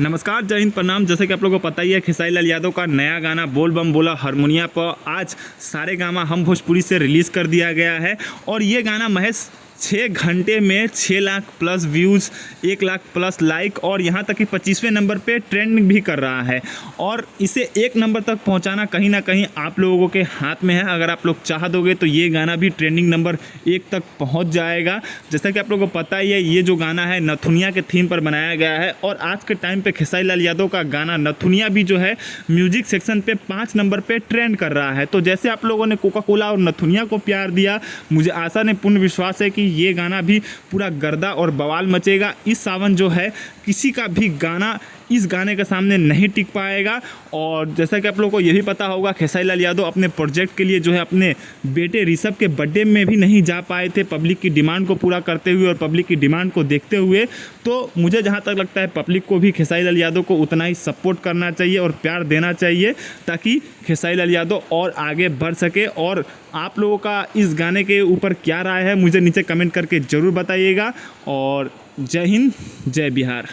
नमस्कार, जय हिंद, प्रणाम। जैसे कि आप लोगों को पता ही है, खेसारी लाल यादव का नया गाना बोल बम बोला हारमोनिया पर आज सारेगामा हम भोजपुरी से रिलीज़ कर दिया गया है। और ये गाना महज 6 घंटे में 6 lakh plus views, 1 lakh plus like और यहाँ तक कि 25वें नंबर पे ट्रेंड भी कर रहा है। और इसे 1 नंबर तक पहुँचाना कहीं ना कहीं आप लोगों के हाथ में है। अगर आप लोग चाह दोगे तो ये गाना भी ट्रेंडिंग नंबर 1 तक पहुँच जाएगा। जैसा कि आप लोगों को पता ही है, ये जो गाना है नथुनिया के थीम पर बनाया गया है। और आज के टाइम पे खेसारी लाल यादव का गाना नथुनिया भी जो है म्यूजिक सेक्शन पे 5 नंबर पे ट्रेंड कर रहा है। तो जैसे आप लोगों ने कोका कोला और नथुनिया को प्यार दिया, मुझे आशा ने पूर्ण विश्वास है कि ये गाना भी पूरा गर्दा और बवाल मचेगा। इस सावन जो है किसी का भी गाना इस गाने के सामने नहीं टिक पाएगा। और जैसा कि आप लोगों को ये भी पता होगा, खेसारी लाल यादव अपने प्रोजेक्ट के लिए जो है अपने बेटे ऋषभ के बर्थडे में भी नहीं जा पाए थे, पब्लिक की डिमांड को पूरा करते हुए और पब्लिक की डिमांड को देखते हुए। तो मुझे जहाँ तक लगता है, पब्लिक को भी खेसारी लाल यादव को उतना ही सपोर्ट करना चाहिए और प्यार देना चाहिए, ताकि खेसारी लाल यादव और आगे बढ़ सके। और आप लोगों का इस गाने के ऊपर क्या राय है, मुझे नीचे कमेंट करके ज़रूर बताइएगा। और जय हिंद, जय बिहार।